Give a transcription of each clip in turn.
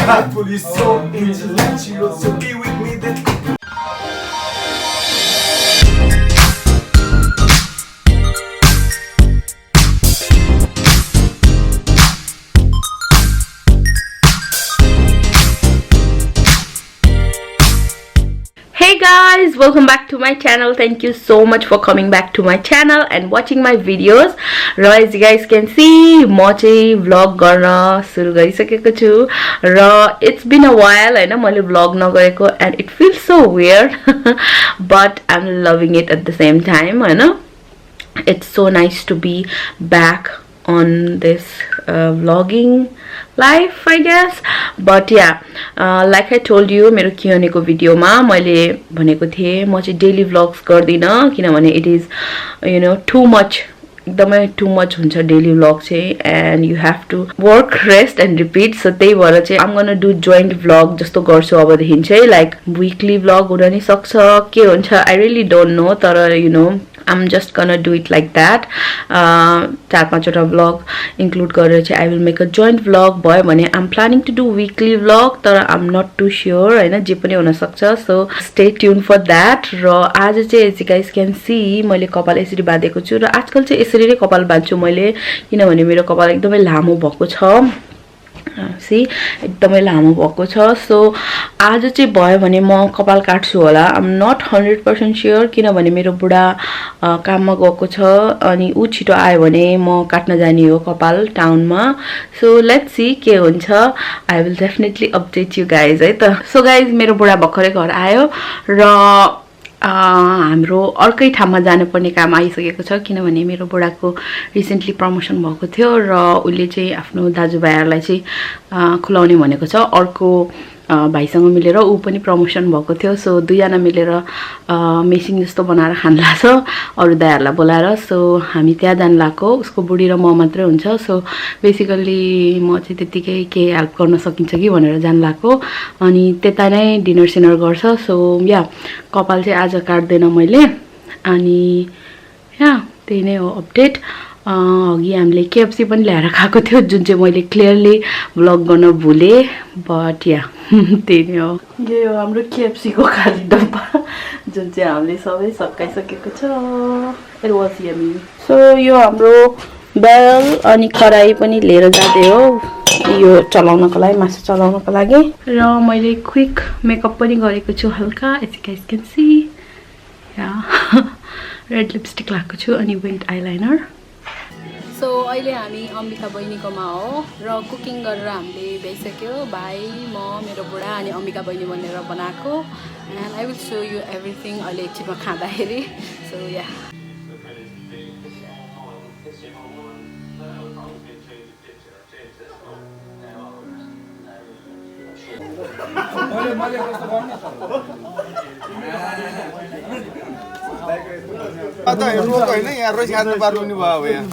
People is so intellectual, so be with me then. Hey guys, welcome back to my channel. Thank you so much for coming back to my channel and watching my videos. र as you guys can see, म चाहिँ vlog गर्न सुरु गरिसकेको छु र it's been a while हैन मैले vlog नगरेको and it feels so weird but I'm loving it at the same time हैन. It's so nice to be back on this vlogging life I guess, but yeah, like I told you मेरो Q&A को भिडियोमा मैले भनेको थिए म चाहिँ daily vlogs गर्दिन किनभने it is you know too much, एकदमै too much हुन्छ डेली vlog चाहिँ and you have to work, rest and repeat. So त्यही भएर चाहिँ I'm gonna do joint vlog जस्तो गर्छु अबदेखि चाहिँ, like weekly vlog हुन नि सक्छ के हुन्छ I really don't know, तर you know I'm just gonna do it like that. 4-5 वटा vlog include गरेर चाहिँ I will make a joint vlog भयो भने I'm planning to do weekly vlog, तर I'm not too sure हैन जे पनि हुन सक्छ. So stay tuned for that. र आज चाहिँ as you guys can see मैले कपाल यसरी बाँधेको छु र आजकल चाहिँ यसरी नै कपाल बाँध्छु मैले किनभने मेरो कपाल एकदमै लामो भएको छ. सी एकदमै लामो भएको छ. सो आज चाहिँ भयो भने म कपाल काट्छु होला. I'm not 100% sure किनभने मेरो बुढा काममा गएको छ अनि उ छिटो आयो भने म काट्न जाने हो कपाल टाउनमा. सो लेट्स सी के हुन्छ. I will definitely update you guys है त. सो गाइज मेरो बुढा भर्खरै घर आयो र हाम्रो अर्कै ठाउँमा जानुपर्ने काम आइसकेको छ किनभने मेरो बुढाको रिसेन्टली प्रमोसन भएको थियो र उले चाहिँ आफ्नो दाजुभाइहरुलाई चाहिँ खुलाउने भनेको छ. अर्को भाइसँग मिलेर उ पनि प्रमोसन भएको थियो. सो दुईजना मिलेर मेसिङ जस्तो बनाएर खानला छ अरु दाइहरुलाई बोलाएर. सो हामी त्यहाँ जान लाग्यो. उसको बुढी र म मात्रै हुन्छ. सो बेसिकली म चाहिँ त्यतिकै के हेल्प गर्न सकिन्छ कि भनेर जान लाग्यो अनि त्यता नै डिनर सिनर गर्छ. सो या कपाल चाहिँ आज काट्दैन मैले अनि या त्यही नै हो अपडेट. अघि हामीले केएफसी पनि ल्याएर खाएको थियो जुन चाहिँ मैले क्लियरली भ्लग गर्न भुले, बट या त्यही नै हो. यो हो हाम्रो केएफसी को खाली डब्बा जुन चाहिँ हामीले सबै सकाइसकेको छ. It was yummy. सो यो हाम्रो बेल अनि कराई पनि लिएर जाँदै हो यो चलाउनको लागि, मासु चलाउनको लागि. र मैले क्विक मेकअप पनि गरेको छु हल्का, as you guys can see. या रेड लिपस्टिक लगाएको छु अनि विङ्ड आइलाइनर. सो अहिले हामी अम्बिका बहिनीकोमा हो र कुकिङ गरेर हामीले भ्याइसक्यो. भाइ, म, मेरो बुढा अनि अम्बिका बहिनी भनेर बनाएको. And I will so you everything अहिले एकछिनमा खाँदाखेरि. सो या आता हेर्नुको हैन यहाँ रोज खानु पार्नु नि भयो यहाँ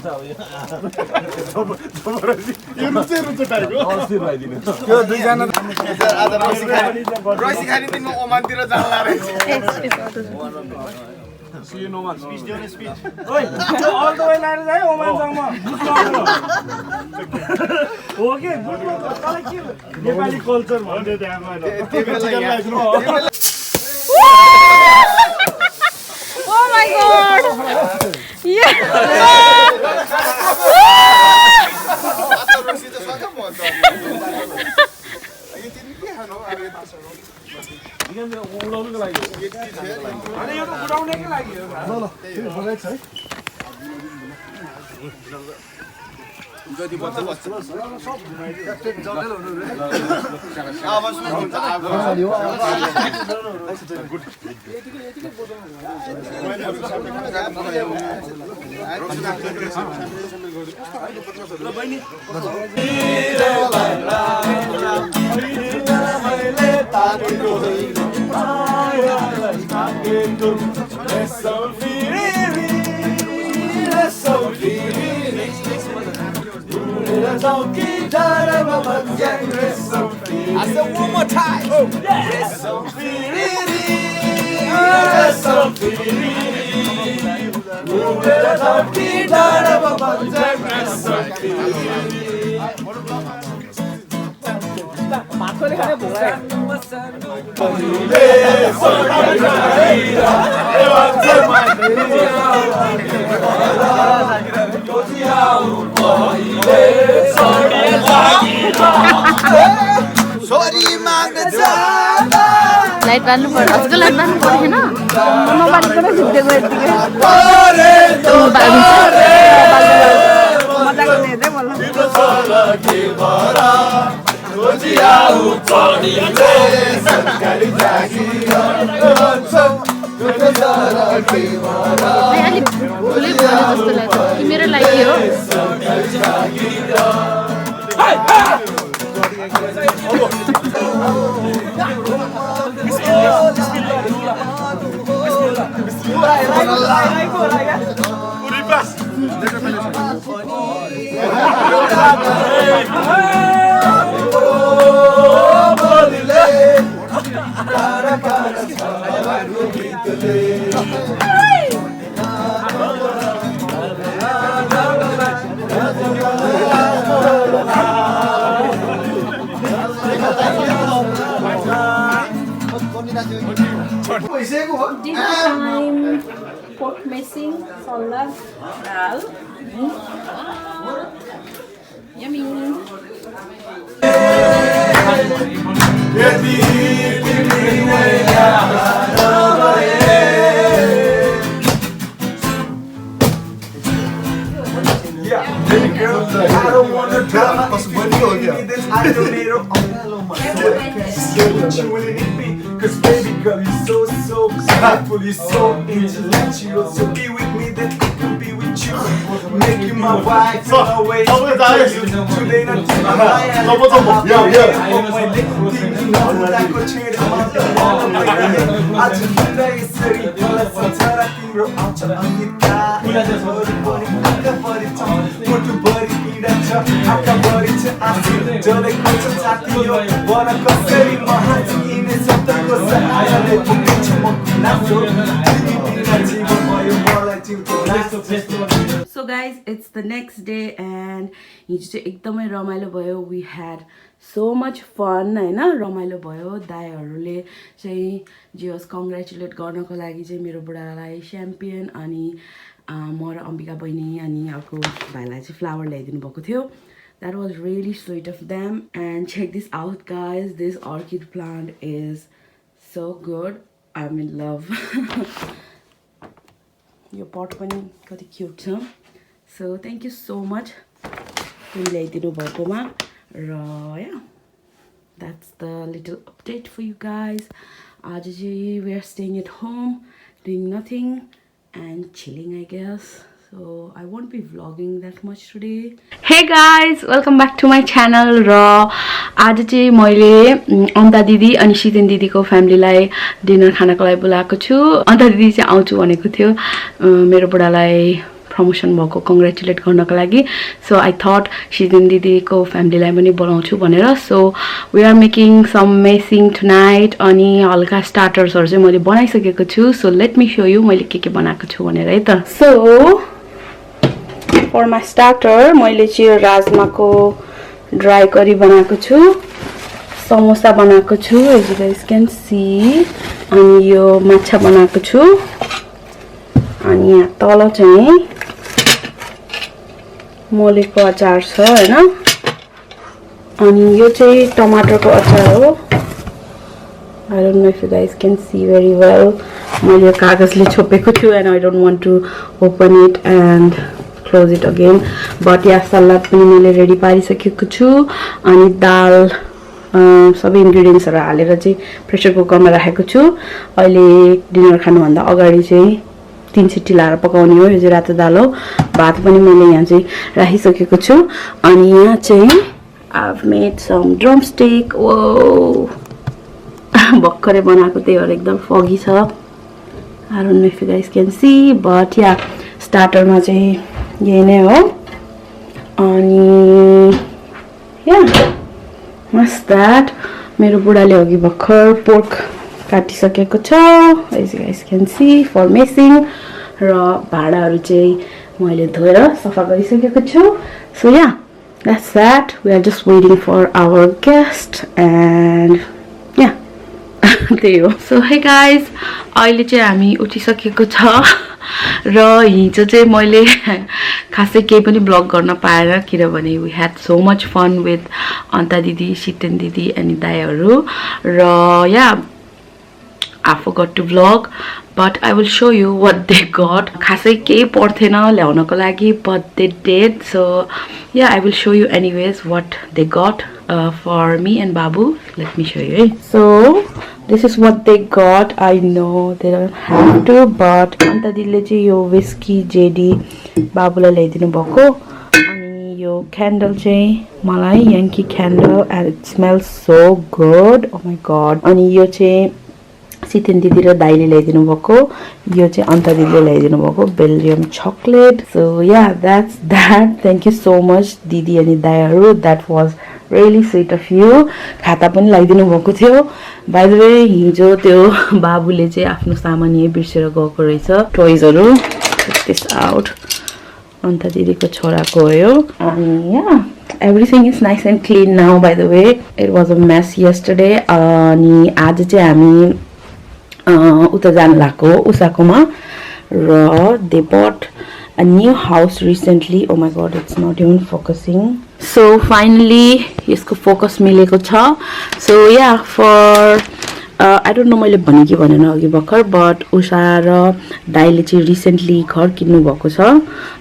यो रुचे रुचे टाइपको अस्ति भइदिनु त्यो दुई जना आज रोसी खानी दिन ओमानतिर जान लाग्यो See you no man speech देऊ न speech ओइ अल द वे लाएर जाए ओमान संग म ओके तलाई के नेपाली कल्चर भन्दै त्यहाँ गएर Oh my god! Yeah! जति बच्चा बच्चा सब I said one more time. Oh, yeah. Light बाल्नु पर्यो हजुरको लाइट बाल्नु पर्दैन नबालिकन झुक्दै गयो यतिकै मजा गर्ने हेर्दै मलाई अलिक ठुलै भयो जस्तो लाग्छ कि मेरो लागि हो Dinner time, pork missing, salad, dal. Yummy. I don't wanna drama. It's this I don't need cause baby girl, you're so beautiful, you're so intellectual. So be with me, then I can be with you. Make you my wife, and always protect you. Today not tomorrow. So guys, it's the next day and हिजो चाहिँ एकदमै रमाइलो भयो. We had so much fun हैन रमाइलो भयो. दाइहरुले चाहिँ जे होस् कङ्ग्रेचुलेट गर्नको लागि चाहिँ मेरो बुढालाई च्याम्पियन अनि म र अम्बिका बहिनी अनि अर्को भाइलाई चाहिँ फ्लावर ल्याइदिनु भएको थियो. That was really sweet of them. And check this out guys, this orchid plant is so good. I'm in love. Your pot pani kati cute cha. So thank you so much for ल्याइदिनु भएकोमा र yeah, that's the little update for you guys. आज चाहिँ we are staying at home doing nothing and chilling I guess. So I won't be vlogging that much today. Hey guys, welcome back to my channel. र आज चाहिँ मैले अन्ता दिदी अनि season दिदीको फ्यामिलीलाई डिनर खानको लागि बोलाएको छु. अन्ता दिदी चाहिँ आउँछु भनेको थियो मेरो बुढालाई प्रमोसन भएको कङ्ग्रेचुलेट गर्नको लागि. सो आई थट सिजन दिदीको फ्यामिलीलाई पनि बोलाउँछु भनेर. So we are making some messing tonight अनि हल्का स्टार्टर्सहरु चाहिँ मैले बनाइसकेको छु. So let me show you मैले के बनाएको छु भनेर है त. सो फर माई स्टार्टर मैले चाहिँ राजमाको ड्राई करी बनाएको छु, समोसा बनाएको छु as you guys can see, अनि यो माछा बनाएको छु, अनि यहाँ तल चाहिँ मोलेको अचार छ हैन, अनि यो चाहिँ टमाटरको अचार हो. I don't know if you guys can see very well. मैले यो कागजले छोपेको छु and I don't want to open it and close it again. But yeah, salad पनि मैले रेडी पारिसकेको छु अनि दाल सबै इन्ग्रेडियन्ट्सहरु हालेर चाहिँ प्रेसर कुकरमा राखेको छु. अहिले डिनर खानुभन्दा अगाडि चाहिँ 3 सिटी लाएर पकाउने हो. यो चाहिँ रातो दाल हो. भात पनि मैले यहाँ चाहिँ राखिसकेको छु अनि यहाँ चाहिँ I've made some drumstick. Whoa, भर्खरै बनाएको त्यही भएर एकदम फगी छ. I don't know if you guys can see, but yeah, स्टार्टरमा चाहिँ यही नै हो. अनि yeah, what's that? मेरो बुढाले अघि भर्खर पोर्क काटिसकेको छ as you guys can see for mixing. र भाँडाहरु चाहिँ मैले धोएर सफा गरिसकेको छु. So yeah, that's that. We are just waiting for our guest and yeah. त्यही हो. So hey guys, अहिले चाहिँ हामी उठिसकेको छ र हिजो चाहिँ मैले खासै केही पनि ब्लग गर्न पाएन किनभने we had so much fun with अन्ता दिदी, सितेन दिदी अनि दाइहरु र yeah, I forgot to vlog, but I will show you what they got. खासै केही पर्थेन ल्याउनको लागि, but they did. So yeah, I will show you anyways what they got for me and Babu. Let me show you. So this is what they got. I know they don't have to, but अन्त दिदीले चाहिँ यो whiskey JD बाबुलाई ल्याइदिनु भएको अनि यो candle चाहिँ मलाई Yankee candle and it smells so good. Oh my god. अनि यो चाहिँ सितेन दिदी र दाइले ल्याइदिनु भएको यो चाहिँ अन्ता दिदीले ल्याइदिनु भएको Belgium chocolate. So yeah, that's that. Thank you so much दिदी अनि दाइहरु. That was really sweet of you. खाता पनि ल्याइदिनु भएको थियो. By the way, हिजो त्यो बाबुले चाहिँ आफ्नो सामान यही बिर्सेर गएको रहेछ. टोइजहरु. Check this out. अन्ता दिदीको छोराको हो यो. अनि yeah, everything is nice and clean now. By the way, it was a mess yesterday. अनि आज चाहिँ हामी उता जान लाग्यो उसाकोमा र they bought a new house recently. Oh my god, it's not even focusing. So finally यसको फोकस मिलेको छ. So yeah, for I don't know मैले भने कि भनेन अघि भर्खर, but उषा र दाइले चाहिँ रिसेन्टली घर किन्नु भएको छ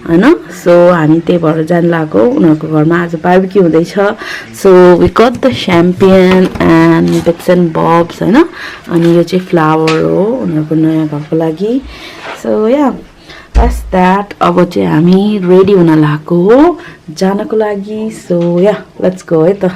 हैन. सो हामी त्यही भएर जान लाग्यो उनीहरुको घरमा आज बार्बिक्यू हुँदैछ. So we got the champagne and bits and bobs हैन. अनि यो चाहिँ फ्लावर हो उनीहरुको नयाँ घरको लागि. So yeah, that's that. अब चाहिँ हामी रेडी हुन लाग्यो हो जानको लागि. So yeah, let's go है त.